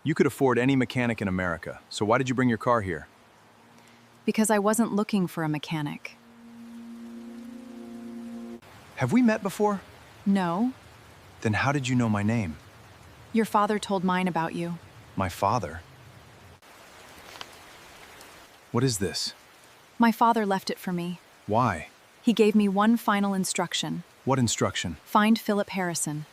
You could afford any mechanic in America, so why did you bring your car here? Because I wasn't looking for a mechanic. Have we met before? No, Then how did you know my name? your father told mine about you. My father? What is this? My father left it for me. Why? He gave me one final instruction. What instruction? Find Philip Harrison.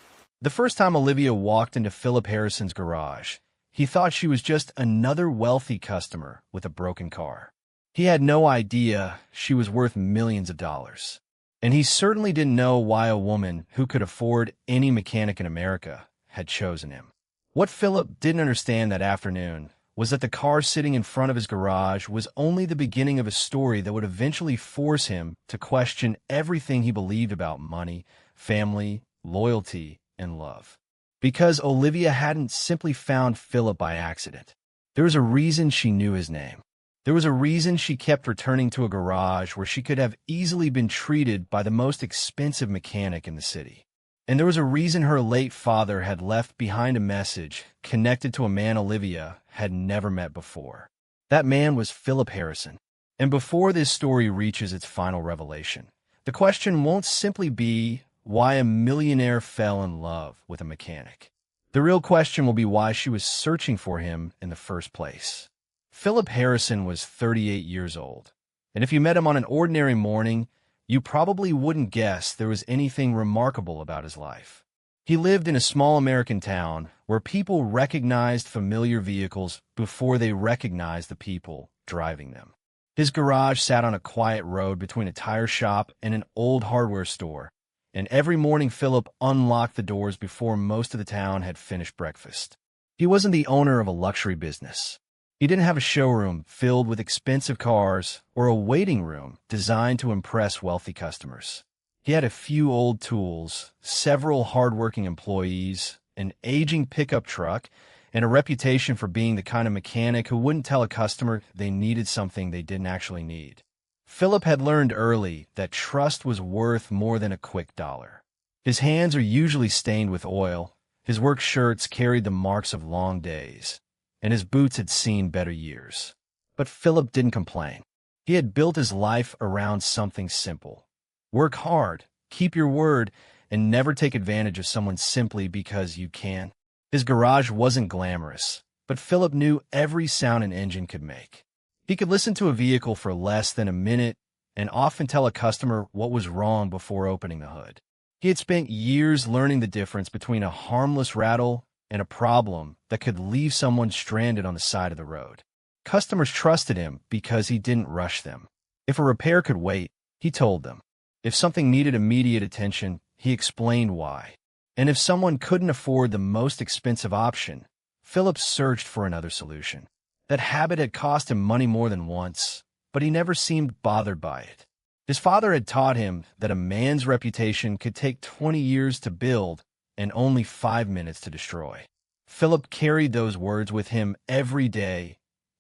The first time Olivia walked into Philip Harrison's garage, he thought she was just another wealthy customer with a broken car. He had no idea she was worth millions of dollars. And he certainly didn't know why a woman who could afford any mechanic in America had chosen him. What Philip didn't understand that afternoon was that the car sitting in front of his garage was only the beginning of a story that would eventually force him to question everything he believed about money, family, loyalty, and love. Because Olivia hadn't simply found Philip by accident. There was a reason she knew his name. There was a reason she kept returning to a garage where she could have easily been treated by the most expensive mechanic in the city. And there was a reason her late father had left behind a message connected to a man Olivia had never met before. That man was Philip Harrison. And before this story reaches its final revelation, the question won't simply be why a millionaire fell in love with a mechanic. The real question will be why she was searching for him in the first place. Philip Harrison was 38 years old, and if you met him on an ordinary morning, you probably wouldn't guess there was anything remarkable about his life. He lived in a small American town where people recognized familiar vehicles before they recognized the people driving them. His garage sat on a quiet road between a tire shop and an old hardware store, and every morning Philip unlocked the doors before most of the town had finished breakfast. He wasn't the owner of a luxury business. He didn't have a showroom filled with expensive cars or a waiting room designed to impress wealthy customers. He had a few old tools, several hardworking employees, an aging pickup truck, and a reputation for being the kind of mechanic who wouldn't tell a customer they needed something they didn't actually need. Philip had learned early that trust was worth more than a quick dollar. His hands are usually stained with oil, his work shirts carried the marks of long days, and his boots had seen better years. But Philip didn't complain. He had built his life around something simple. Work hard, keep your word, and never take advantage of someone simply because you can. His garage wasn't glamorous, but Philip knew every sound an engine could make. He could listen to a vehicle for less than a minute and often tell a customer what was wrong before opening the hood. He had spent years learning the difference between a harmless rattle and a problem that could leave someone stranded on the side of the road. Customers trusted him because he didn't rush them. If a repair could wait, he told them. If something needed immediate attention, he explained why. And if someone couldn't afford the most expensive option, Philip searched for another solution. That habit had cost him money more than once, but he never seemed bothered by it. His father had taught him that a man's reputation could take 20 years to build and only 5 minutes to destroy. Philip carried those words with him every day,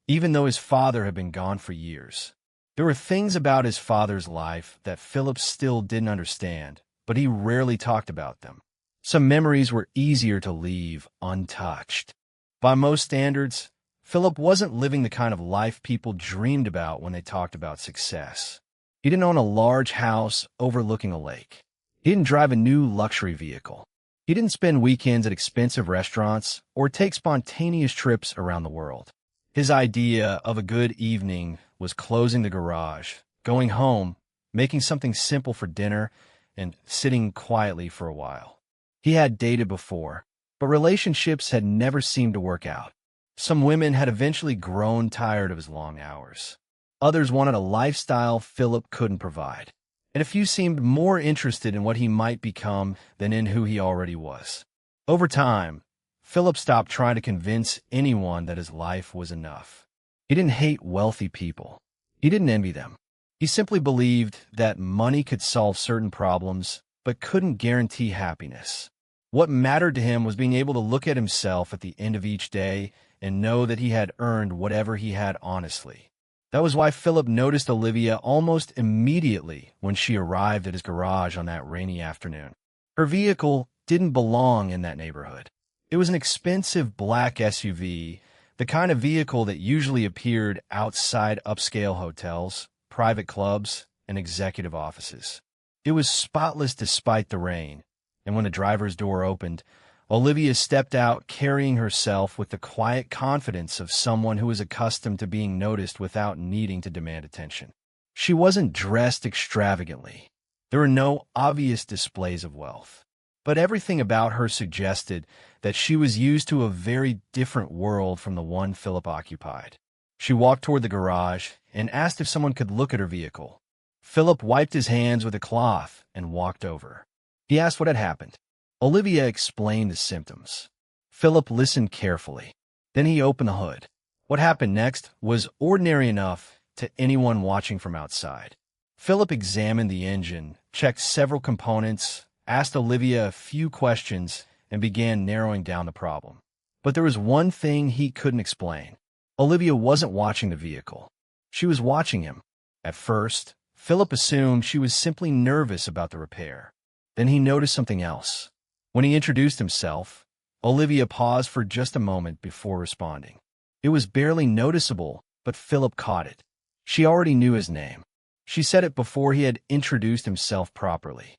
even though his father had been gone for years. There were things about his father's life that Philip still didn't understand, but he rarely talked about them. Some memories were easier to leave untouched. By most standards, Philip wasn't living the kind of life people dreamed about when they talked about success. He didn't own a large house overlooking a lake. He didn't drive a new luxury vehicle. He didn't spend weekends at expensive restaurants or take spontaneous trips around the world. His idea of a good evening was closing the garage, going home, making something simple for dinner, and sitting quietly for a while. He had dated before, but relationships had never seemed to work out. Some women had eventually grown tired of his long hours. Others wanted a lifestyle Philip couldn't provide. And a few seemed more interested in what he might become than in who he already was. Over time, Philip stopped trying to convince anyone that his life was enough. He didn't hate wealthy people. He didn't envy them. He simply believed that money could solve certain problems, but couldn't guarantee happiness. What mattered to him was being able to look at himself at the end of each day and know that he had earned whatever he had honestly. That was why Philip noticed Olivia almost immediately when she arrived at his garage on that rainy afternoon. Her vehicle didn't belong in that neighborhood. It was an expensive black SUV, the kind of vehicle that usually appeared outside upscale hotels, private clubs, and executive offices. It was spotless despite the rain, and when the driver's door opened, Olivia stepped out carrying herself with the quiet confidence of someone who was accustomed to being noticed without needing to demand attention. She wasn't dressed extravagantly. There were no obvious displays of wealth. But everything about her suggested that she was used to a very different world from the one Philip occupied. She walked toward the garage and asked if someone could look at her vehicle. Philip wiped his hands with a cloth and walked over. He asked what had happened. Olivia explained the symptoms. Philip listened carefully. Then he opened the hood. What happened next was ordinary enough to anyone watching from outside. Philip examined the engine, checked several components, asked Olivia a few questions, and began narrowing down the problem. But there was one thing he couldn't explain. Olivia wasn't watching the vehicle. She was watching him. At first, Philip assumed she was simply nervous about the repair. Then he noticed something else. When he introduced himself, Olivia paused for just a moment before responding. It was barely noticeable, but Philip caught it. She already knew his name. She said it before he had introduced himself properly.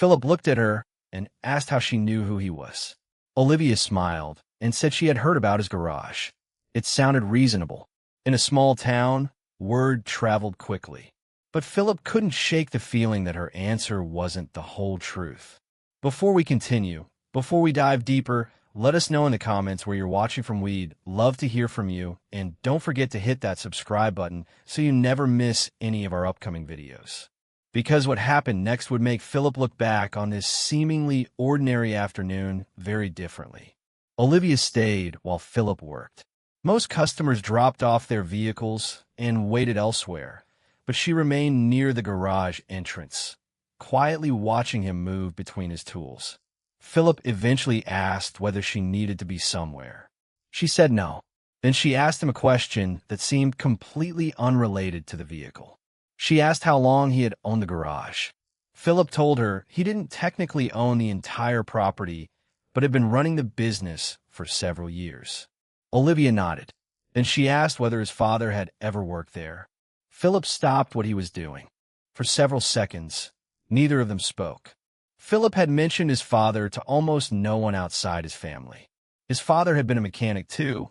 Philip looked at her and asked how she knew who he was. Olivia smiled and said she had heard about his garage. It sounded reasonable. In a small town, word traveled quickly. But Philip couldn't shake the feeling that her answer wasn't the whole truth. Before we continue, before we dive deeper, let us know in the comments where you're watching from. We'd love to hear from you, and don't forget to hit that subscribe button so you never miss any of our upcoming videos. Because what happened next would make Philip look back on this seemingly ordinary afternoon very differently. Olivia stayed while Philip worked. Most customers dropped off their vehicles and waited elsewhere, but she remained near the garage entrance, quietly watching him move between his tools. Philip eventually asked whether she needed to be somewhere. She said no. Then she asked him a question that seemed completely unrelated to the vehicle. She asked how long he had owned the garage. Philip told her he didn't technically own the entire property, but had been running the business for several years. Olivia nodded. Then she asked whether his father had ever worked there. Philip stopped what he was doing. For several seconds, neither of them spoke. Philip had mentioned his father to almost no one outside his family. His father had been a mechanic too,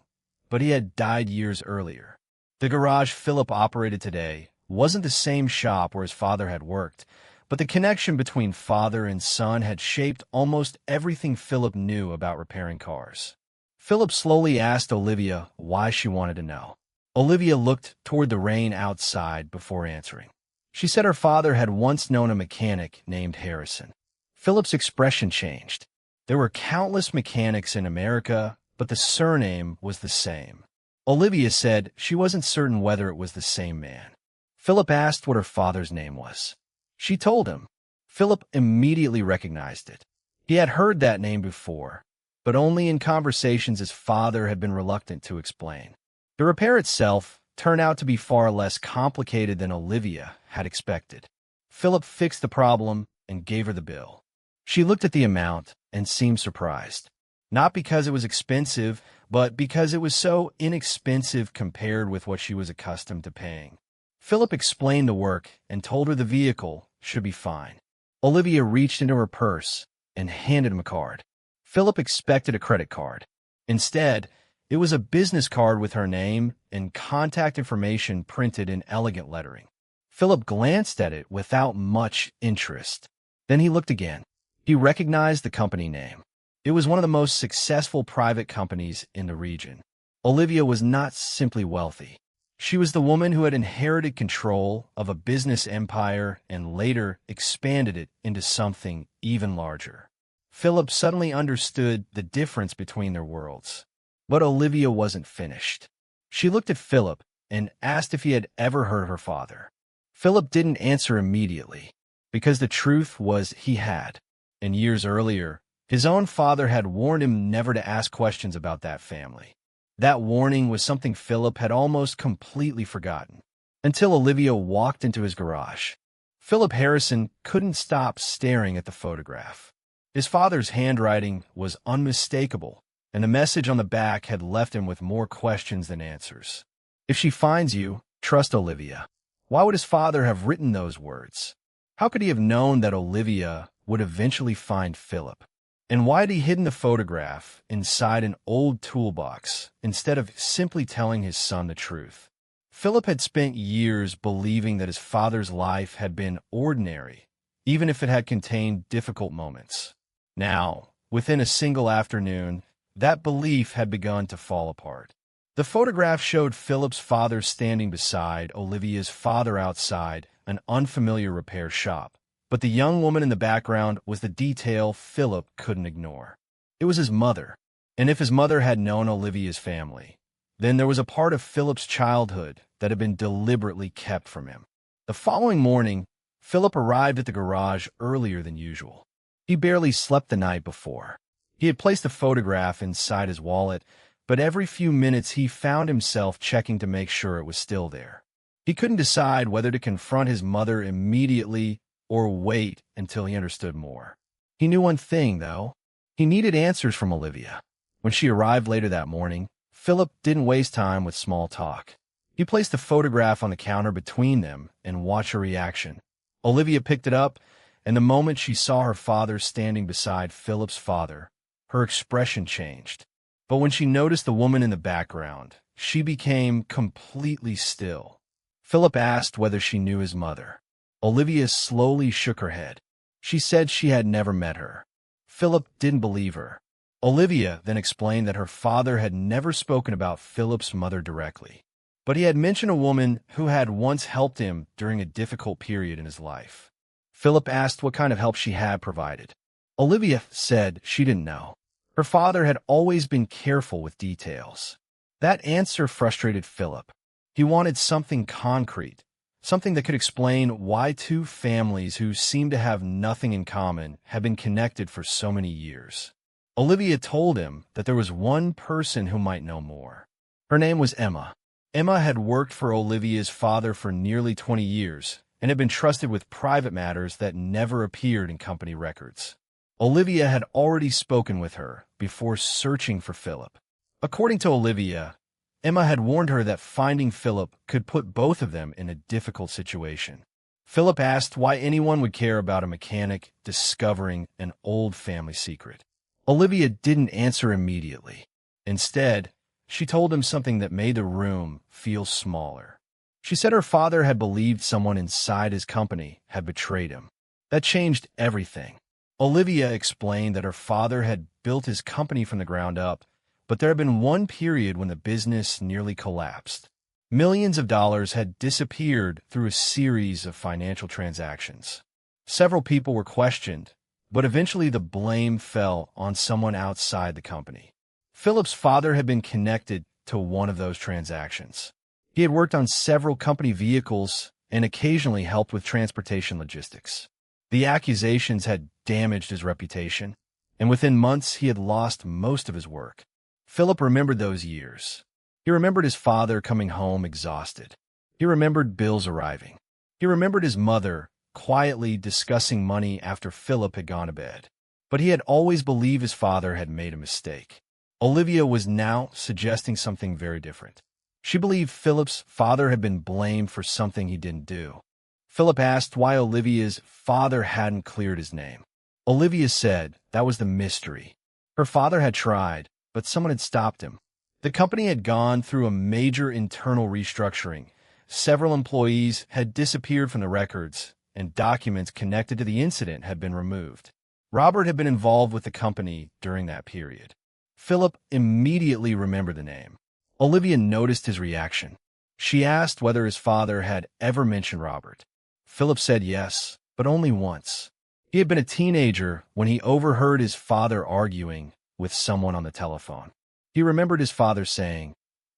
but he had died years earlier. The garage Philip operated today wasn't the same shop where his father had worked, but the connection between father and son had shaped almost everything Philip knew about repairing cars. Philip slowly asked Olivia why she wanted to know. Olivia looked toward the rain outside before answering. She said her father had once known a mechanic named Harrison. Philip's expression changed. There were countless mechanics in America, but the surname was the same. Olivia said she wasn't certain whether it was the same man. Philip asked what her father's name was. She told him. Philip immediately recognized it. He had heard that name before, but only in conversations his father had been reluctant to explain. The repair itself turned out to be far less complicated than Olivia had expected. Philip fixed the problem and gave her the bill. She looked at the amount and seemed surprised. Not because it was expensive, but because it was so inexpensive compared with what she was accustomed to paying. Philip explained the work and told her the vehicle should be fine. Olivia reached into her purse and handed him a card. Philip expected a credit card. Instead, it was a business card with her name and contact information printed in elegant lettering. Philip glanced at it without much interest. Then he looked again. He recognized the company name. It was one of the most successful private companies in the region. Olivia was not simply wealthy. She was the woman who had inherited control of a business empire and later expanded it into something even larger. Philip suddenly understood the difference between their worlds. But Olivia wasn't finished. She looked at Philip and asked if he had ever heard of her father. Philip didn't answer immediately, because the truth was he had. And years earlier, his own father had warned him never to ask questions about that family. That warning was something Philip had almost completely forgotten, until Olivia walked into his garage. Philip Harrison couldn't stop staring at the photograph. His father's handwriting was unmistakable, and the message on the back had left him with more questions than answers. If she finds you, trust Olivia. Why would his father have written those words? How could he have known that Olivia would eventually find Philip? And why had he hidden the photograph inside an old toolbox instead of simply telling his son the truth? Philip had spent years believing that his father's life had been ordinary, even if it had contained difficult moments. Now, within a single afternoon, that belief had begun to fall apart. The photograph showed Philip's father standing beside Olivia's father outside an unfamiliar repair shop. But the young woman in the background was the detail Philip couldn't ignore. It was his mother. And if his mother had known Olivia's family, then there was a part of Philip's childhood that had been deliberately kept from him. The following morning, Philip arrived at the garage earlier than usual. He barely slept the night before. He had placed the photograph inside his wallet, but every few minutes he found himself checking to make sure it was still there. He couldn't decide whether to confront his mother immediately or wait until he understood more. He knew one thing, though. He needed answers from Olivia. When she arrived later that morning, Philip didn't waste time with small talk. He placed the photograph on the counter between them and watched her reaction. Olivia picked it up, and the moment she saw her father standing beside Philip's father, her expression changed. But when she noticed the woman in the background, she became completely still. Philip asked whether she knew his mother. Olivia slowly shook her head. She said she had never met her. Philip didn't believe her. Olivia then explained that her father had never spoken about Philip's mother directly, but he had mentioned a woman who had once helped him during a difficult period in his life. Philip asked what kind of help she had provided. Olivia said she didn't know. Her father had always been careful with details. That answer frustrated Philip. He wanted something concrete, something that could explain why two families who seemed to have nothing in common had been connected for so many years. Olivia told him that there was one person who might know more. Her name was Emma. Emma had worked for Olivia's father for nearly 20 years and had been trusted with private matters that never appeared in company records. Olivia had already spoken with her before searching for Philip. According to Olivia, Emma had warned her that finding Philip could put both of them in a difficult situation. Philip asked why anyone would care about a mechanic discovering an old family secret. Olivia didn't answer immediately. Instead, she told him something that made the room feel smaller. She said her father had believed someone inside his company had betrayed him. That changed everything. Olivia explained that her father had built his company from the ground up, but there had been one period when the business nearly collapsed. Millions of dollars had disappeared through a series of financial transactions. Several people were questioned, but eventually the blame fell on someone outside the company. Philip's father had been connected to one of those transactions. He had worked on several company vehicles and occasionally helped with transportation logistics. The accusations had damaged his reputation, and within months he had lost most of his work. Philip remembered those years. He remembered his father coming home exhausted. He remembered bills arriving. He remembered his mother quietly discussing money after Philip had gone to bed. But he had always believed his father had made a mistake. Olivia was now suggesting something very different. She believed Philip's father had been blamed for something he didn't do. Philip asked why Olivia's father hadn't cleared his name. Olivia said that was the mystery. Her father had tried, but someone had stopped him. The company had gone through a major internal restructuring. Several employees had disappeared from the records, and documents connected to the incident had been removed. Robert had been involved with the company during that period. Philip immediately remembered the name. Olivia noticed his reaction. She asked whether his father had ever mentioned Robert. Philip said yes, but only once. He had been a teenager when he overheard his father arguing with someone on the telephone. He remembered his father saying,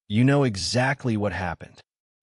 "You know exactly what happened."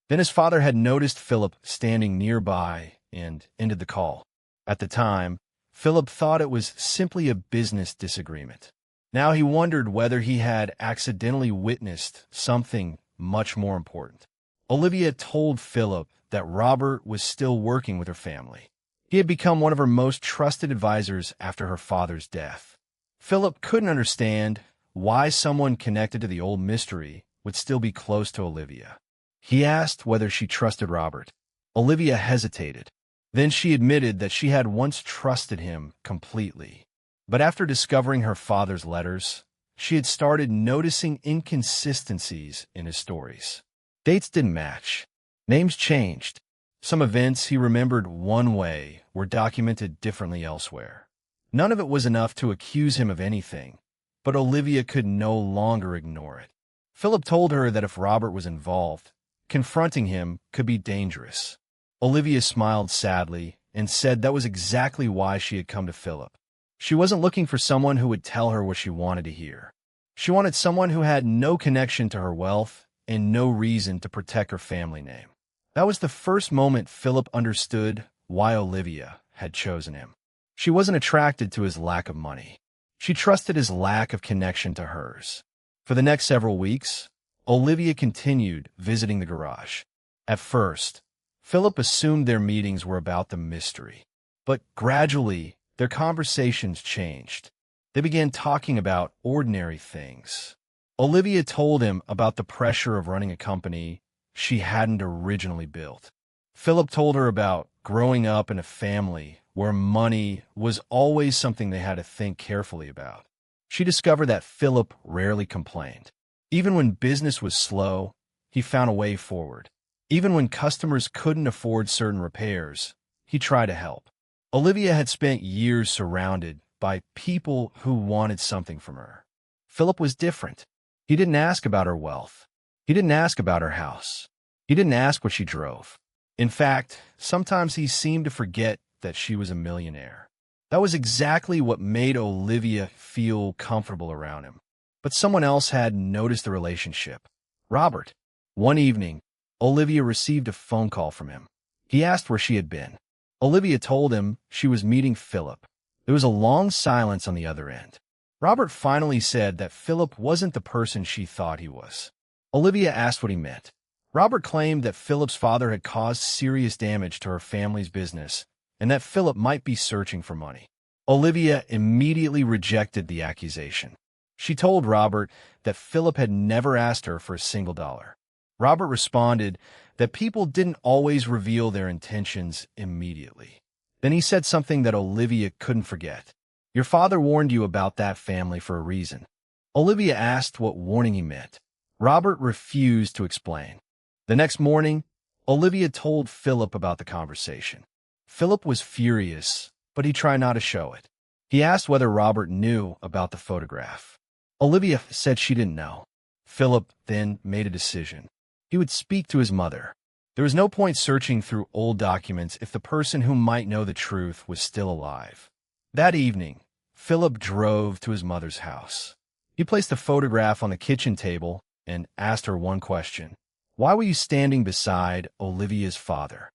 Then his father had noticed Philip standing nearby and ended the call. At the time, Philip thought it was simply a business disagreement. Now he wondered whether he had accidentally witnessed something much more important. Olivia told Philip that Robert was still working with her family. He had become one of her most trusted advisors after her father's death. Philip couldn't understand why someone connected to the old mystery would still be close to Olivia. He asked whether she trusted Robert. Olivia hesitated. Then she admitted that she had once trusted him completely. But after discovering her father's letters, she had started noticing inconsistencies in his stories. Dates didn't match. Names changed. Some events he remembered one way were documented differently elsewhere. None of it was enough to accuse him of anything, but Olivia could no longer ignore it. Philip told her that if Robert was involved, confronting him could be dangerous. Olivia smiled sadly and said that was exactly why she had come to Philip. She wasn't looking for someone who would tell her what she wanted to hear. She wanted someone who had no connection to her wealth and no reason to protect her family name. That was the first moment Philip understood why Olivia had chosen him. She wasn't attracted to his lack of money. She trusted his lack of connection to hers. For the next several weeks, Olivia continued visiting the garage. At first, Philip assumed their meetings were about the mystery. But gradually, their conversations changed. They began talking about ordinary things. Olivia told him about the pressure of running a company she hadn't originally built. Philip told her about growing up in a family where money was always something they had to think carefully about. She discovered that Philip rarely complained. Even when business was slow, he found a way forward. Even when customers couldn't afford certain repairs, he tried to help. Olivia had spent years surrounded by people who wanted something from her. Philip was different. He didn't ask about her wealth. He didn't ask about her house. He didn't ask what she drove. In fact, sometimes he seemed to forget that she was a millionaire. That was exactly what made Olivia feel comfortable around him. But someone else had noticed the relationship. Robert. One evening, Olivia received a phone call from him. He asked where she had been. Olivia told him she was meeting Philip. There was a long silence on the other end. Robert finally said that Philip wasn't the person she thought he was. Olivia asked what he meant. Robert claimed that Philip's father had caused serious damage to her family's business and that Philip might be searching for money. Olivia immediately rejected the accusation. She told Robert that Philip had never asked her for a single dollar. Robert responded that people didn't always reveal their intentions immediately. Then he said something that Olivia couldn't forget. Your father warned you about that family for a reason. Olivia asked what warning he meant. Robert refused to explain. The next morning, Olivia told Philip about the conversation. Philip was furious, but he tried not to show it. He asked whether Robert knew about the photograph. Olivia said she didn't know. Philip then made a decision. He would speak to his mother. There was no point searching through old documents if the person who might know the truth was still alive. That evening, Philip drove to his mother's house. He placed the photograph on the kitchen table and asked her one question. Why were you standing beside Olivia's father?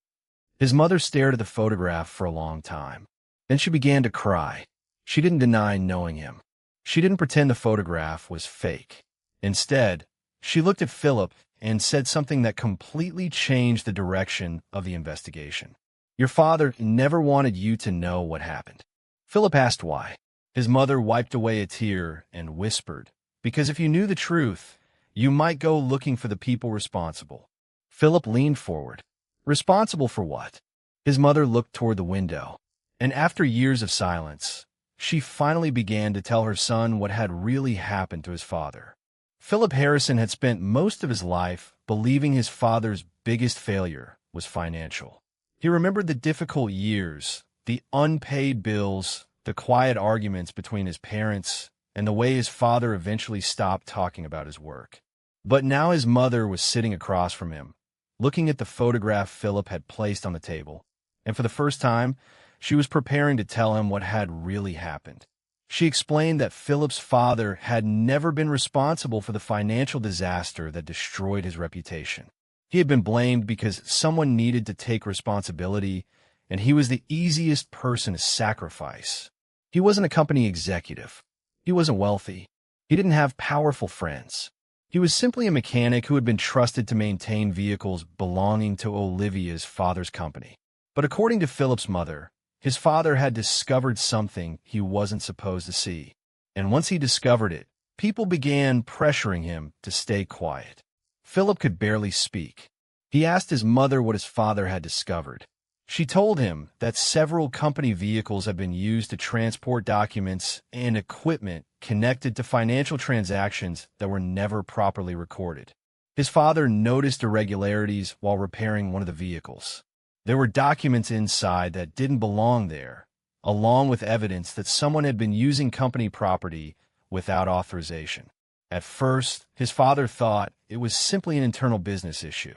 His mother stared at the photograph for a long time. Then she began to cry. She didn't deny knowing him. She didn't pretend the photograph was fake. Instead, she looked at Philip and said something that completely changed the direction of the investigation. Your father never wanted you to know what happened. Philip asked why. His mother wiped away a tear and whispered, because if you knew the truth, you might go looking for the people responsible. Philip leaned forward. Responsible for what? His mother looked toward the window, and after years of silence, she finally began to tell her son what had really happened to his father. Philip Harrison had spent most of his life believing his father's biggest failure was financial. He remembered the difficult years, the unpaid bills, the quiet arguments between his parents, and the way his father eventually stopped talking about his work. But now his mother was sitting across from him, looking at the photograph Philip had placed on the table, and for the first time, she was preparing to tell him what had really happened. She explained that Philip's father had never been responsible for the financial disaster that destroyed his reputation. He had been blamed because someone needed to take responsibility, and he was the easiest person to sacrifice. He wasn't a company executive. He wasn't wealthy. He didn't have powerful friends. He was simply a mechanic who had been trusted to maintain vehicles belonging to Olivia's father's company. But according to Philip's mother, his father had discovered something he wasn't supposed to see. And once he discovered it, People began pressuring him to stay quiet. Philip could barely speak. He asked his mother what his father had discovered. She told him that several company vehicles had been used to transport documents and equipment connected to financial transactions that were never properly recorded. His father noticed irregularities while repairing one of the vehicles. There were documents inside that didn't belong there, along with evidence that someone had been using company property without authorization. At first, his father thought it was simply an internal business issue.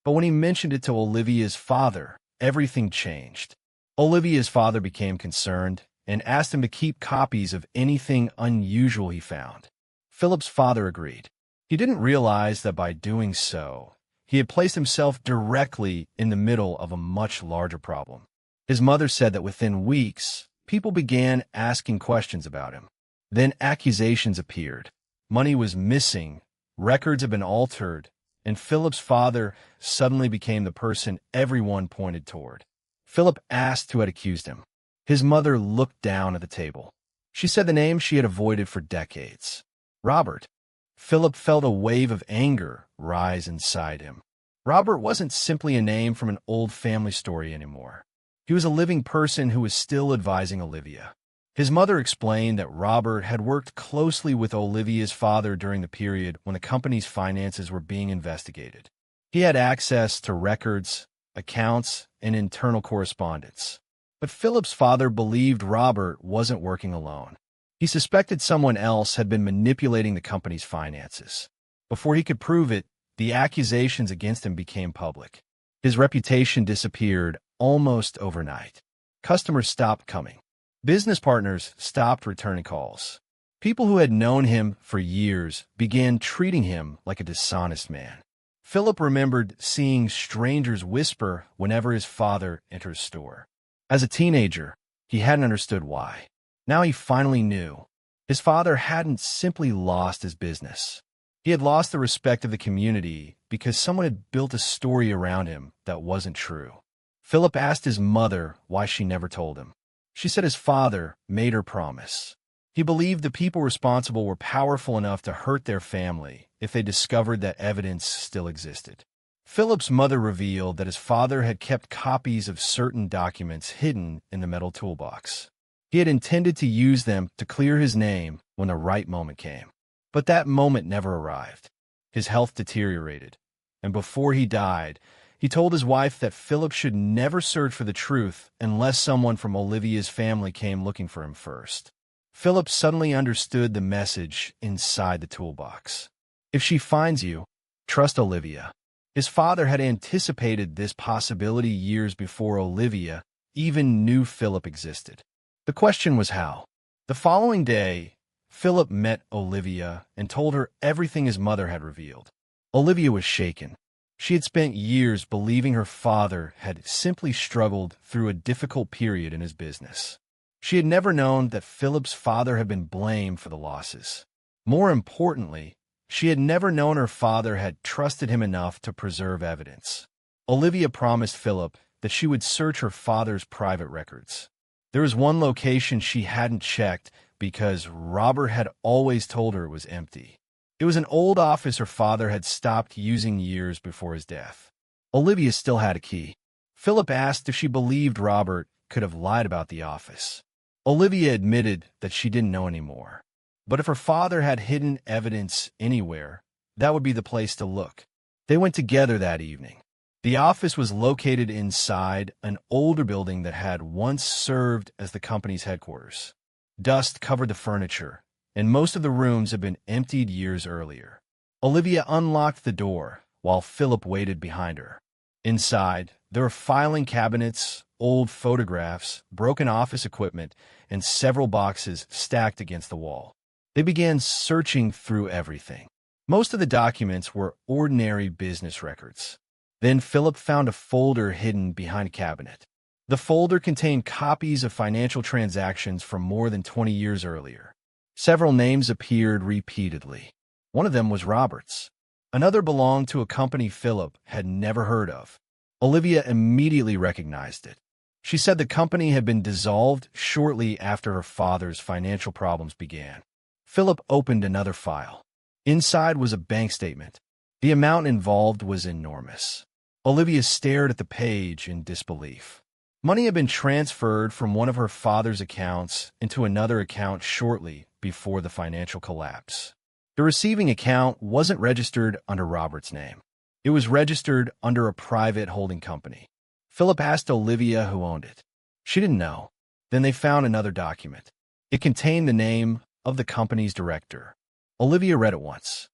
But when he mentioned it to Olivia's father, everything changed. Olivia's father became concerned and asked him to keep copies of anything unusual he found. Philip's father agreed. He didn't realize that by doing so, he had placed himself directly in the middle of a much larger problem. His mother said that within weeks, people began asking questions about him. Then accusations appeared. Money was missing, records had been altered, and Philip's father suddenly became the person everyone pointed toward. Philip asked who had accused him. His mother looked down at the table. She said the name she had avoided for decades. Robert. Philip felt a wave of anger rise inside him. Robert wasn't simply a name from an old family story anymore. He was a living person who was still advising Olivia. His mother explained that Robert had worked closely with Olivia's father during the period when the company's finances were being investigated. He had access to records, accounts, and internal correspondence. But Philip's father believed Robert wasn't working alone. He suspected someone else had been manipulating the company's finances. Before he could prove it, the accusations against him became public. His reputation disappeared almost overnight. Customers stopped coming. Business partners stopped returning calls. People who had known him for years began treating him like a dishonest man. Philip remembered seeing strangers whisper whenever his father entered a store. As a teenager, he hadn't understood why. Now he finally knew. His father hadn't simply lost his business. He had lost the respect of the community because someone had built a story around him that wasn't true. Philip asked his mother why she never told him. She said his father made her promise. He believed the people responsible were powerful enough to hurt their family if they discovered that evidence still existed. Philip's mother revealed that his father had kept copies of certain documents hidden in the metal toolbox. He had intended to use them to clear his name when the right moment came. But that moment never arrived. His health deteriorated, and before he died, he told his wife that Philip should never search for the truth unless someone from Olivia's family came looking for him first. Philip suddenly understood the message inside the toolbox. If she finds you, trust Olivia. His father had anticipated this possibility years before Olivia even knew Philip existed. The question was how. The following day, Philip met Olivia and told her everything his mother had revealed. Olivia was shaken. She had spent years believing her father had simply struggled through a difficult period in his business. She had never known that Philip's father had been blamed for the losses. More importantly, she had never known her father had trusted him enough to preserve evidence. Olivia promised Philip that she would search her father's private records. There was one location she hadn't checked because Robert had always told her it was empty. It was an old office her father had stopped using years before his death. Olivia still had a key. Philip asked if she believed Robert could have lied about the office. Olivia admitted that she didn't know anymore. But if her father had hidden evidence anywhere, that would be the place to look. They went together that evening. The office was located inside an older building that had once served as the company's headquarters. Dust covered the furniture, and most of the rooms had been emptied years earlier. Olivia unlocked the door while Philip waited behind her. Inside, there were filing cabinets, old photographs, broken office equipment, and several boxes stacked against the wall. They began searching through everything. Most of the documents were ordinary business records. Then Philip found a folder hidden behind a cabinet. The folder contained copies of financial transactions from more than 20 years earlier. Several names appeared repeatedly. One of them was Robert's. Another belonged to a company Philip had never heard of. Olivia immediately recognized it. She said the company had been dissolved shortly after her father's financial problems began. Philip opened another file. Inside was a bank statement. The amount involved was enormous. Olivia stared at the page in disbelief. Money had been transferred from one of her father's accounts into another account shortly before the financial collapse. The receiving account wasn't registered under Robert's name. It was registered under a private holding company. Philip asked Olivia who owned it. She didn't know. Then they found another document. It contained the name of the company's director. Olivia read it once.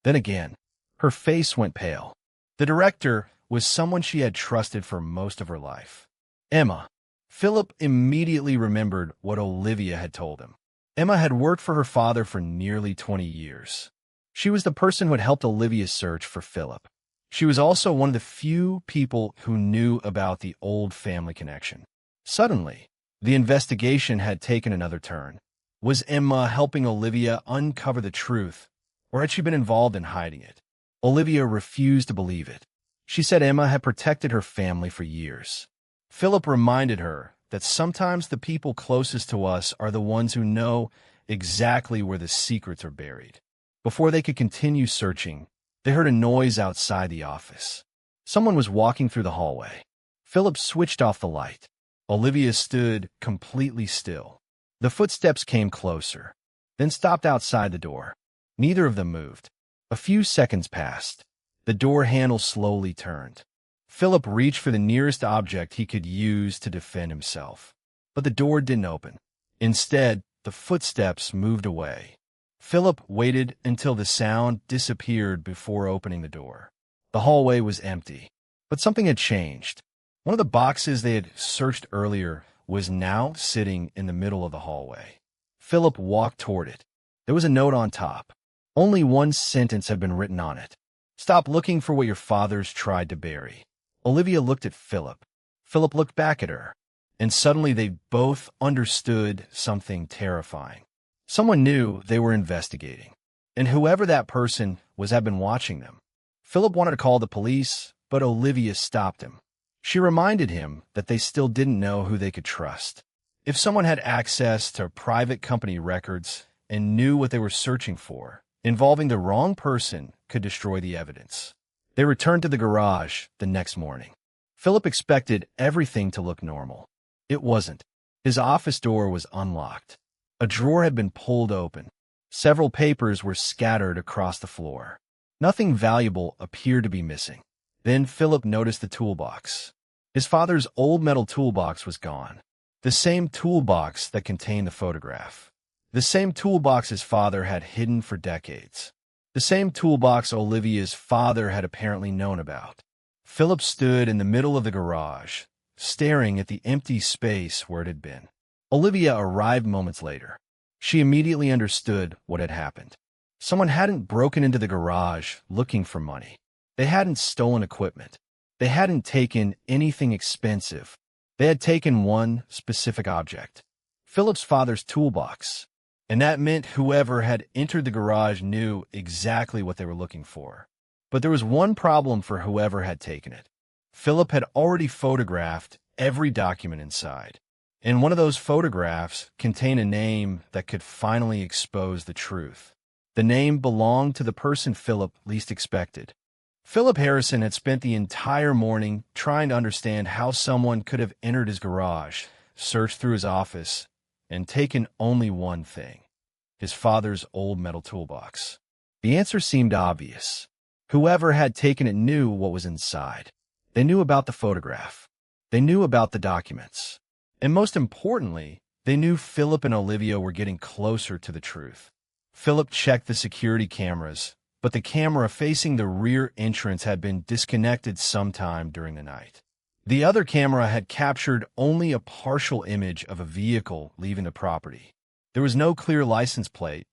Then again. Her face went pale. The director was someone she had trusted for most of her life. Emma. Philip immediately remembered what Olivia had told him. Emma had worked for her father for nearly 20 years. She was the person who had helped Olivia search for Philip. She was also one of the few people who knew about the old family connection. Suddenly, the investigation had taken another turn. Was Emma helping Olivia uncover the truth, or had she been involved in hiding it? Olivia refused to believe it. She said Emma had protected her family for years. Philip reminded her that sometimes the people closest to us are the ones who know exactly where the secrets are buried. Before they could continue searching, they heard a noise outside the office. Someone was walking through the hallway. Philip switched off the light. Olivia stood completely still. The footsteps came closer, then stopped outside the door. Neither of them moved. A few seconds passed. The door handle slowly turned. Philip reached for the nearest object he could use to defend himself. But the door didn't open. Instead, the footsteps moved away. Philip waited until the sound disappeared before opening the door. The hallway was empty, but something had changed. One of the boxes they had searched earlier was now sitting in the middle of the hallway. Philip walked toward it. There was a note on top. Only one sentence had been written on it. "Stop looking for what your fathers tried to bury." Olivia looked at Philip. Philip looked back at her. And suddenly they both understood something terrifying. Someone knew they were investigating. And whoever that person was had been watching them. Philip wanted to call the police, but Olivia stopped him. She reminded him that they still didn't know who they could trust. If someone had access to private company records and knew what they were searching for, involving the wrong person could destroy the evidence. They returned to the garage the next morning. Philip expected everything to look normal. It wasn't. His office door was unlocked. A drawer had been pulled open. Several papers were scattered across the floor. Nothing valuable appeared to be missing. Then Philip noticed the toolbox. His father's old metal toolbox was gone. The same toolbox that contained the photograph. The same toolbox his father had hidden for decades. The same toolbox Olivia's father had apparently known about. Philip stood in the middle of the garage, staring at the empty space where it had been. Olivia arrived moments later. She immediately understood what had happened. Someone hadn't broken into the garage looking for money. They hadn't stolen equipment. They hadn't taken anything expensive. They had taken one specific object. Philip's father's toolbox. And that meant whoever had entered the garage knew exactly what they were looking for. But there was one problem for whoever had taken it. Philip had already photographed every document inside. And one of those photographs contained a name that could finally expose the truth. The name belonged to the person Philip least expected. Philip Harrison had spent the entire morning trying to understand how someone could have entered his garage, searched through his office, and taken only one thing: his father's old metal toolbox. The answer seemed obvious. Whoever had taken it knew what was inside. They knew about the photograph. They knew about the documents. And most importantly, they knew Philip and Olivia were getting closer to the truth. Philip checked the security cameras, but the camera facing the rear entrance had been disconnected sometime during the night. The other camera had captured only a partial image of a vehicle leaving the property. There was no clear license plate,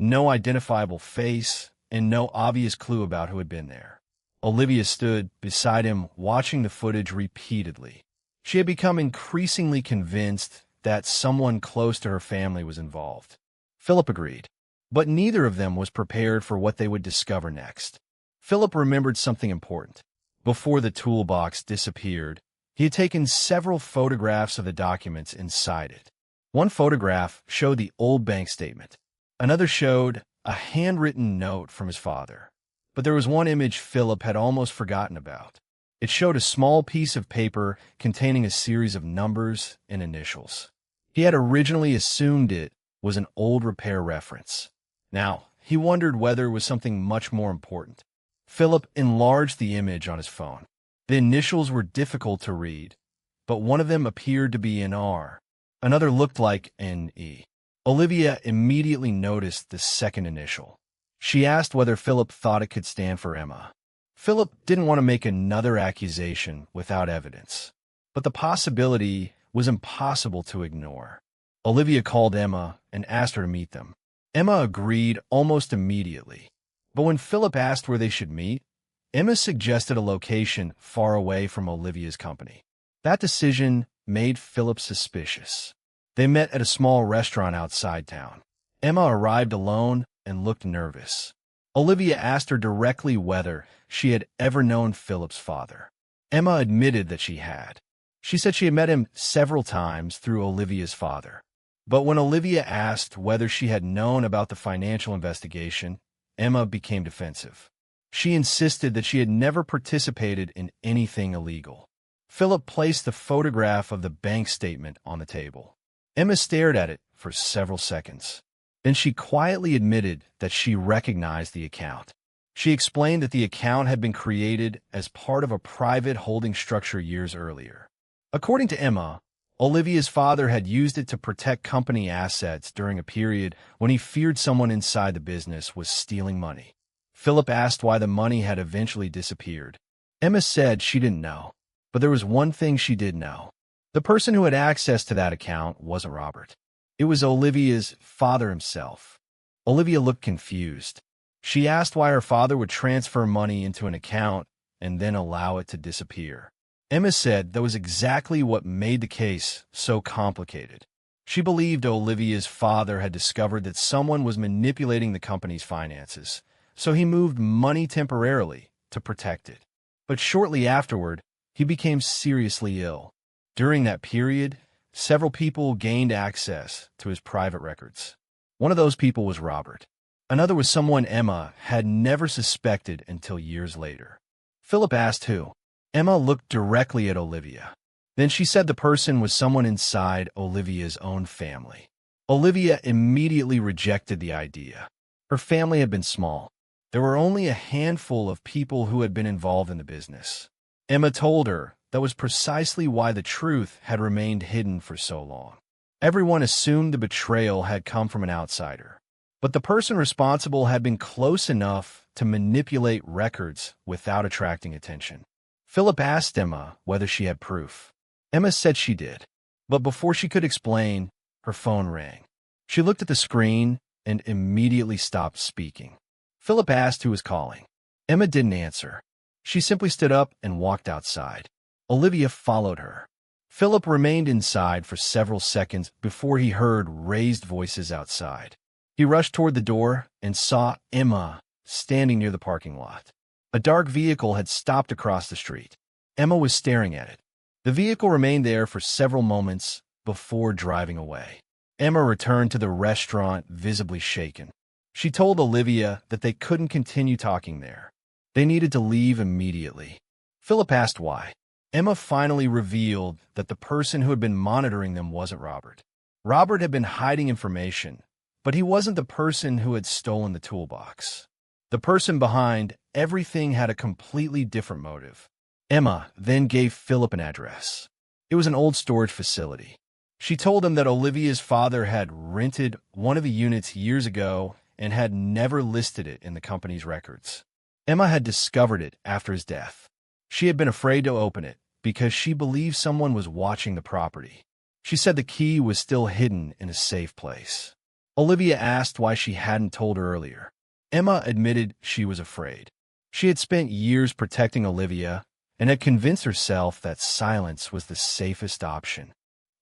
no identifiable face, and no obvious clue about who had been there. Olivia stood beside him, watching the footage repeatedly. She had become increasingly convinced that someone close to her family was involved. Philip agreed, but neither of them was prepared for what they would discover next. Philip remembered something important. Before the toolbox disappeared, he had taken several photographs of the documents inside it. One photograph showed the old bank statement. Another showed a handwritten note from his father. But there was one image Philip had almost forgotten about. It showed a small piece of paper containing a series of numbers and initials. He had originally assumed it was an old repair reference. Now, he wondered whether it was something much more important. Philip enlarged the image on his phone. The initials were difficult to read, but one of them appeared to be an R. Another looked like an E. Olivia immediately noticed the second initial. She asked whether Philip thought it could stand for Emma. Philip didn't want to make another accusation without evidence, but the possibility was impossible to ignore. Olivia called Emma and asked her to meet them. Emma agreed almost immediately, but when Philip asked where they should meet, Emma suggested a location far away from Olivia's company. That decision made Philip suspicious. They met at a small restaurant outside town. Emma arrived alone and looked nervous. Olivia asked her directly whether she had ever known Philip's father. Emma admitted that she had. She said she had met him several times through Olivia's father. But when Olivia asked whether she had known about the financial investigation, Emma became defensive. She insisted that she had never participated in anything illegal. Philip placed the photograph of the bank statement on the table. Emma stared at it for several seconds. Then she quietly admitted that she recognized the account. She explained that the account had been created as part of a private holding structure years earlier. According to Emma, Olivia's father had used it to protect company assets during a period when he feared someone inside the business was stealing money. Philip asked why the money had eventually disappeared. Emma said she didn't know, but there was one thing she did know. The person who had access to that account wasn't Robert. It was Olivia's father himself. Olivia looked confused. She asked why her father would transfer money into an account and then allow it to disappear. Emma said that was exactly what made the case so complicated. She believed Olivia's father had discovered that someone was manipulating the company's finances, so he moved money temporarily to protect it. But shortly afterward, he became seriously ill. During that period, several people gained access to his private records. One of those people was Robert. Another was someone Emma had never suspected until years later. Philip asked who. Emma looked directly at Olivia. Then she said the person was someone inside Olivia's own family. Olivia immediately rejected the idea. Her family had been small. There were only a handful of people who had been involved in the business. Emma told her that was precisely why the truth had remained hidden for so long. Everyone assumed the betrayal had come from an outsider, but the person responsible had been close enough to manipulate records without attracting attention. Philip asked Emma whether she had proof. Emma said she did, but before she could explain, her phone rang. She looked at the screen and immediately stopped speaking. Philip asked who was calling. Emma didn't answer. She simply stood up and walked outside. Olivia followed her. Philip remained inside for several seconds before he heard raised voices outside. He rushed toward the door and saw Emma standing near the parking lot. A dark vehicle had stopped across the street. Emma was staring at it. The vehicle remained there for several moments before driving away. Emma returned to the restaurant visibly shaken. She told Olivia that they couldn't continue talking there. They needed to leave immediately. Philip asked why. Emma finally revealed that the person who had been monitoring them wasn't Robert. Robert had been hiding information, but he wasn't the person who had stolen the toolbox. The person behind everything had a completely different motive. Emma then gave Philip an address. It was an old storage facility. She told him that Olivia's father had rented one of the units years ago and had never listed it in the company's records. Emma had discovered it after his death. She had been afraid to open it because she believed someone was watching the property. She said the key was still hidden in a safe place. Olivia asked why she hadn't told her earlier. Emma admitted she was afraid. She had spent years protecting Olivia and had convinced herself that silence was the safest option.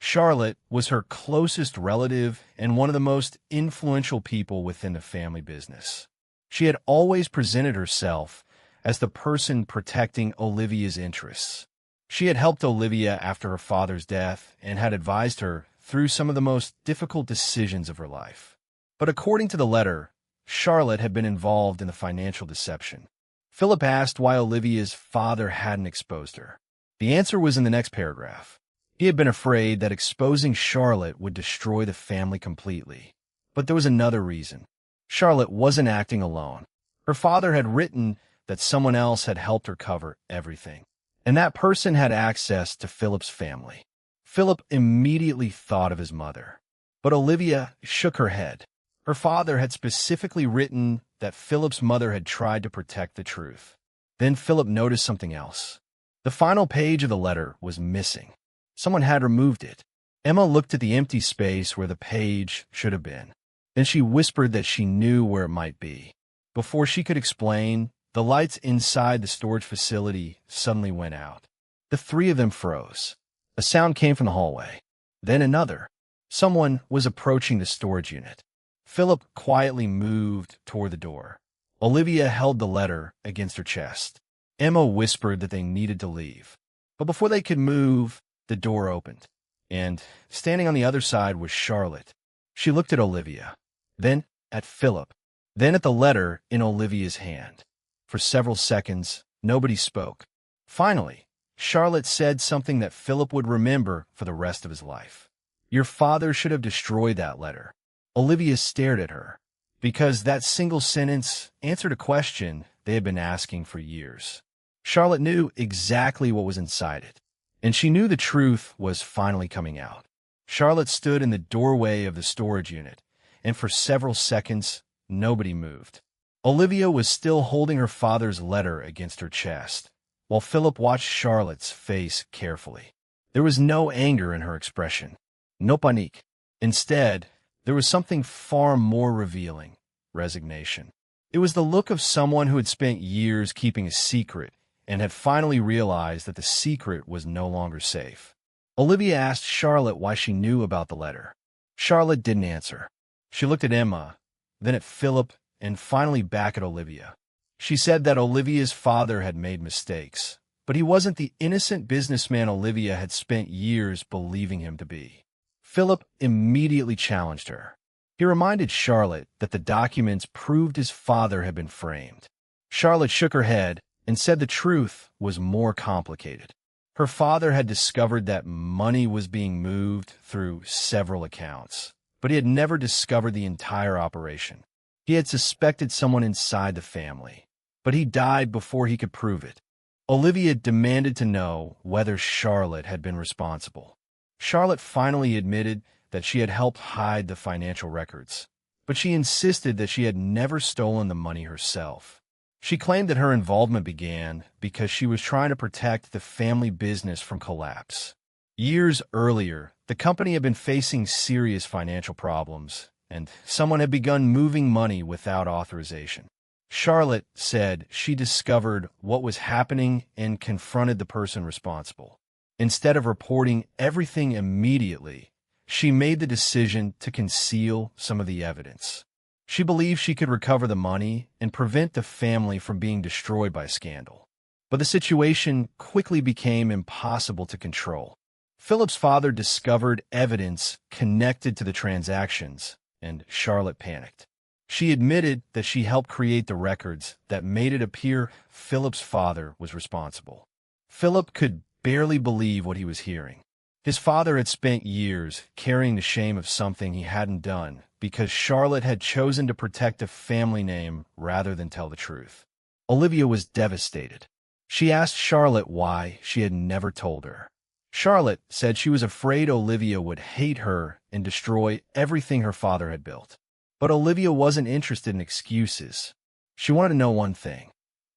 Charlotte was her closest relative and one of the most influential people within the family business. She had always presented herself as the person protecting Olivia's interests. She had helped Olivia after her father's death and had advised her through some of the most difficult decisions of her life. But according to the letter, Charlotte had been involved in the financial deception. Philip asked why Olivia's father hadn't exposed her. The answer was in the next paragraph. He had been afraid that exposing Charlotte would destroy the family completely. But there was another reason. Charlotte wasn't acting alone. Her father had written that someone else had helped her cover everything. And that person had access to Philip's family. Philip immediately thought of his mother. But Olivia shook her head. Her father had specifically written that Philip's mother had tried to protect the truth. Then Philip noticed something else. The final page of the letter was missing. Someone had removed it. Emma looked at the empty space where the page should have been. Then she whispered that she knew where it might be. Before she could explain, the lights inside the storage facility suddenly went out. The three of them froze. A sound came from the hallway. Then another. Someone was approaching the storage unit. Philip quietly moved toward the door. Olivia held the letter against her chest. Emma whispered that they needed to leave. But before they could move, the door opened. And standing on the other side was Charlotte. She looked at Olivia, then at Philip, then at the letter in Olivia's hand. For several seconds, nobody spoke. Finally, Charlotte said something that Philip would remember for the rest of his life. "Your father should have destroyed that letter." Olivia stared at her, because that single sentence answered a question they had been asking for years. Charlotte knew exactly what was inside it, and she knew the truth was finally coming out. Charlotte stood in the doorway of the storage unit, and for several seconds, nobody moved. Olivia was still holding her father's letter against her chest, while Philip watched Charlotte's face carefully. There was no anger in her expression, no panique. Instead, there was something far more revealing: resignation. It was the look of someone who had spent years keeping a secret and had finally realized that the secret was no longer safe. Olivia asked Charlotte why she knew about the letter. Charlotte didn't answer. She looked at Emma, then at Philip, and finally back at Olivia. She said that Olivia's father had made mistakes, but he wasn't the innocent businessman Olivia had spent years believing him to be. Philip immediately challenged her. He reminded Charlotte that the documents proved his father had been framed. Charlotte shook her head and said the truth was more complicated. Her father had discovered that money was being moved through several accounts, but he had never discovered the entire operation. He had suspected someone inside the family, but he died before he could prove it. Olivia demanded to know whether Charlotte had been responsible. Charlotte finally admitted that she had helped hide the financial records, but she insisted that she had never stolen the money herself. She claimed that her involvement began because she was trying to protect the family business from collapse. Years earlier, the company had been facing serious financial problems, and someone had begun moving money without authorization. Charlotte said she discovered what was happening and confronted the person responsible. Instead of reporting everything immediately, she made the decision to conceal some of the evidence. She believed she could recover the money and prevent the family from being destroyed by scandal. But the situation quickly became impossible to control. Philip's father discovered evidence connected to the transactions, and Charlotte panicked. She admitted that she helped create the records that made it appear Philip's father was responsible. Philip could barely believe what he was hearing. His father had spent years carrying the shame of something he hadn't done because Charlotte had chosen to protect a family name rather than tell the truth. Olivia was devastated. She asked Charlotte why she had never told her. Charlotte said she was afraid Olivia would hate her and destroy everything her father had built. But Olivia wasn't interested in excuses. She wanted to know one thing: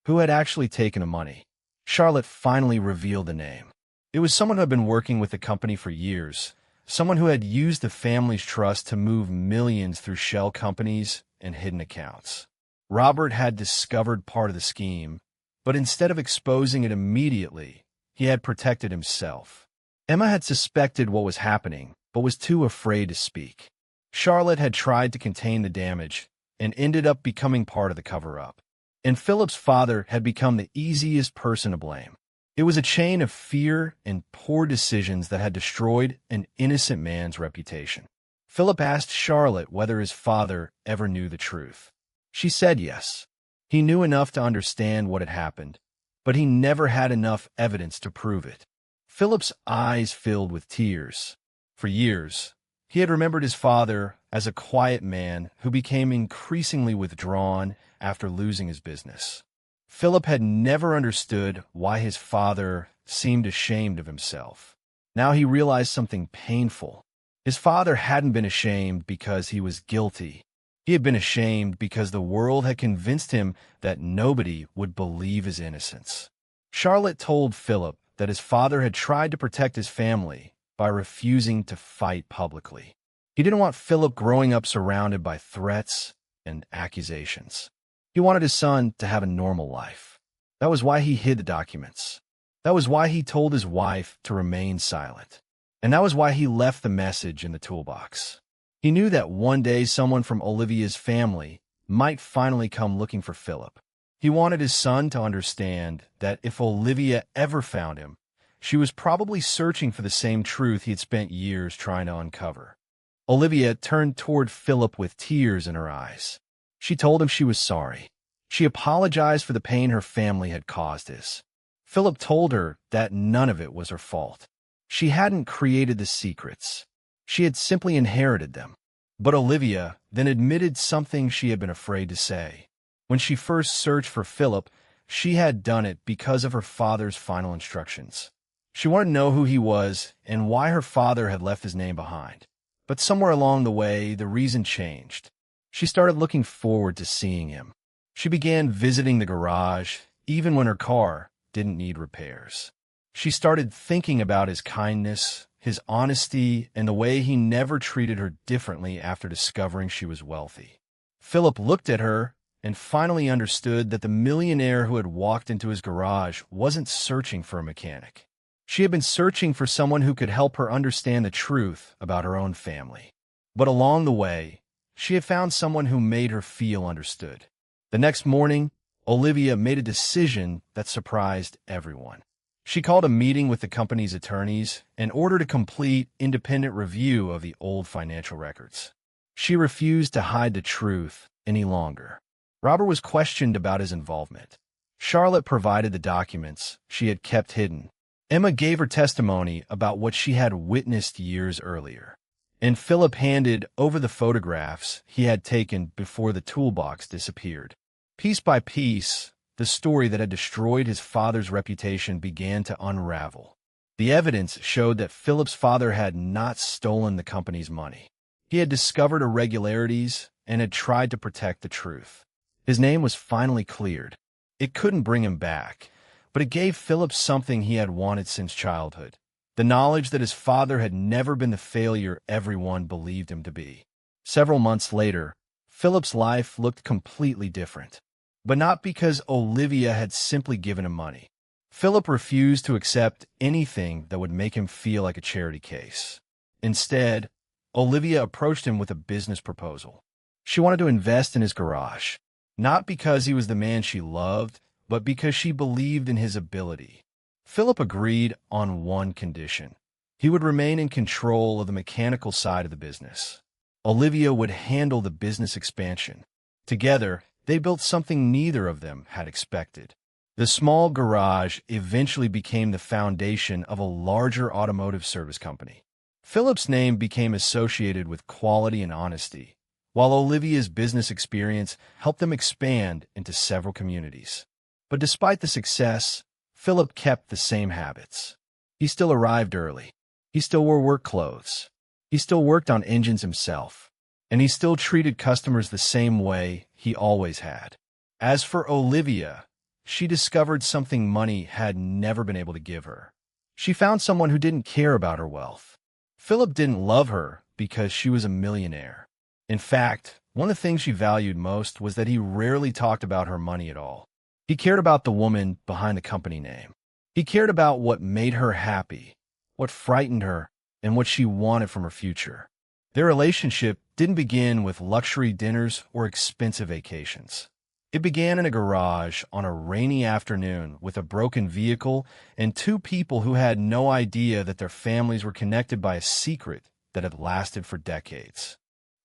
who had actually taken the money? Charlotte finally revealed the name. It was someone who had been working with the company for years, someone who had used the family's trust to move millions through shell companies and hidden accounts. Robert had discovered part of the scheme, but instead of exposing it immediately, he had protected himself. Emma had suspected what was happening, but was too afraid to speak. Charlotte had tried to contain the damage and ended up becoming part of the cover-up. And Philip's father had become the easiest person to blame. It was a chain of fear and poor decisions that had destroyed an innocent man's reputation. Philip asked Charlotte whether his father ever knew the truth. She said yes. He knew enough to understand what had happened, but he never had enough evidence to prove it. Philip's eyes filled with tears. For years, he had remembered his father as a quiet man who became increasingly withdrawn after losing his business. Philip had never understood why his father seemed ashamed of himself. Now he realized something painful. His father hadn't been ashamed because he was guilty. He had been ashamed because the world had convinced him that nobody would believe his innocence. Charlotte told Philip that his father had tried to protect his family by refusing to fight publicly. He didn't want Philip growing up surrounded by threats and accusations. He wanted his son to have a normal life. That was why he hid the documents. That was why he told his wife to remain silent. And that was why he left the message in the toolbox. He knew that one day someone from Olivia's family might finally come looking for Philip. He wanted his son to understand that if Olivia ever found him, she was probably searching for the same truth he had spent years trying to uncover. Olivia turned toward Philip with tears in her eyes. She told him she was sorry. She apologized for the pain her family had caused us. Philip told her that none of it was her fault. She hadn't created the secrets. She had simply inherited them. But Olivia then admitted something she had been afraid to say. When she first searched for Philip, she had done it because of her father's final instructions. She wanted to know who he was and why her father had left his name behind. But somewhere along the way, the reason changed. She started looking forward to seeing him. She began visiting the garage, even when her car didn't need repairs. She started thinking about his kindness, his honesty, and the way he never treated her differently after discovering she was wealthy. Philip looked at her and finally understood that the millionaire who had walked into his garage wasn't searching for a mechanic. She had been searching for someone who could help her understand the truth about her own family. But along the way, she had found someone who made her feel understood. The next morning, Olivia made a decision that surprised everyone. She called a meeting with the company's attorneys and ordered a complete, independent review of the old financial records. She refused to hide the truth any longer. Robert was questioned about his involvement. Charlotte provided the documents she had kept hidden. Emma gave her testimony about what she had witnessed years earlier. And Philip handed over the photographs he had taken before the toolbox disappeared. Piece by piece, the story that had destroyed his father's reputation began to unravel. The evidence showed that Philip's father had not stolen the company's money. He had discovered irregularities and had tried to protect the truth. His name was finally cleared. It couldn't bring him back, but it gave Philip something he had wanted since childhood: the knowledge that his father had never been the failure everyone believed him to be. Several months later, Philip's life looked completely different. But not because Olivia had simply given him money. Philip refused to accept anything that would make him feel like a charity case. Instead, Olivia approached him with a business proposal. She wanted to invest in his garage, not because he was the man she loved, but because she believed in his ability. Philip agreed on one condition: he would remain in control of the mechanical side of the business. Olivia would handle the business expansion. Together, they built something neither of them had expected. The small garage eventually became the foundation of a larger automotive service company. Philip's name became associated with quality and honesty, while Olivia's business experience helped them expand into several communities. But despite the success, Philip kept the same habits. He still arrived early. He still wore work clothes. He still worked on engines himself. And he still treated customers the same way he always had. As for Olivia, she discovered something money had never been able to give her. She found someone who didn't care about her wealth. Philip didn't love her because she was a millionaire. In fact, one of the things she valued most was that he rarely talked about her money at all. He cared about the woman behind the company name. He cared about what made her happy, what frightened her, and what she wanted from her future. Their relationship didn't begin with luxury dinners or expensive vacations. It began in a garage on a rainy afternoon with a broken vehicle and two people who had no idea that their families were connected by a secret that had lasted for decades.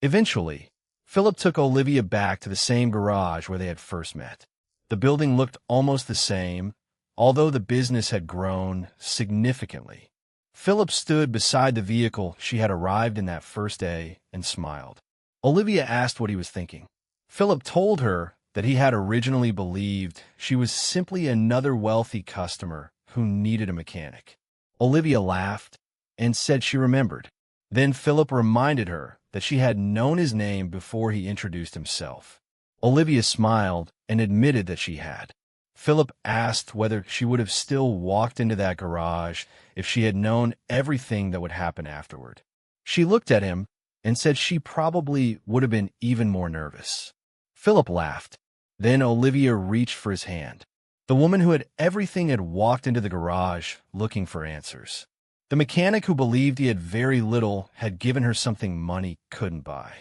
Eventually, Philip took Olivia back to the same garage where they had first met. The building looked almost the same, although the business had grown significantly. Philip stood beside the vehicle she had arrived in that first day and smiled. Olivia asked what he was thinking. Philip told her that he had originally believed she was simply another wealthy customer who needed a mechanic. Olivia laughed and said she remembered. Then Philip reminded her that she had known his name before he introduced himself. Olivia smiled and admitted that she had. Philip asked whether she would have still walked into that garage if she had known everything that would happen afterward. She looked at him and said she probably would have been even more nervous. Philip laughed. Then Olivia reached for his hand. The woman who had everything had walked into the garage looking for answers. The mechanic who believed he had very little had given her something money couldn't buy.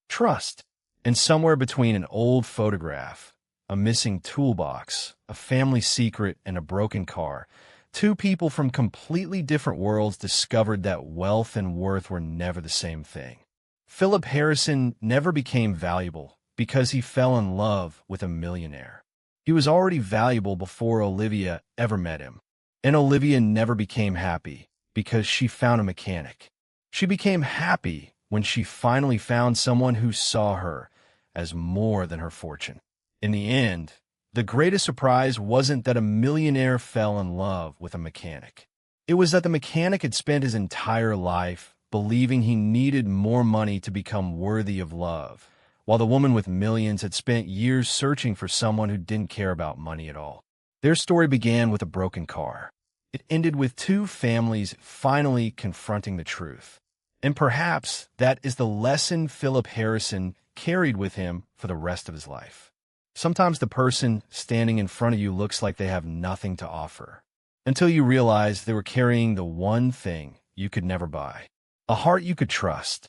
Trust. And somewhere between an old photograph, a missing toolbox, a family secret, and a broken car, two people from completely different worlds discovered that wealth and worth were never the same thing. Philip Harrison never became valuable because he fell in love with a millionaire. He was already valuable before Olivia ever met him. And Olivia never became happy because she found a mechanic. She became happy when she finally found someone who saw her as more than her fortune. In the end, the greatest surprise wasn't that a millionaire fell in love with a mechanic. It was that the mechanic had spent his entire life believing he needed more money to become worthy of love, while the woman with millions had spent years searching for someone who didn't care about money at all. Their story began with a broken car. It ended with two families finally confronting the truth. And perhaps that is the lesson Philip Harrison carried with him for the rest of his life. Sometimes the person standing in front of you looks like they have nothing to offer, until you realize they were carrying the one thing you could never buy: a heart you could trust,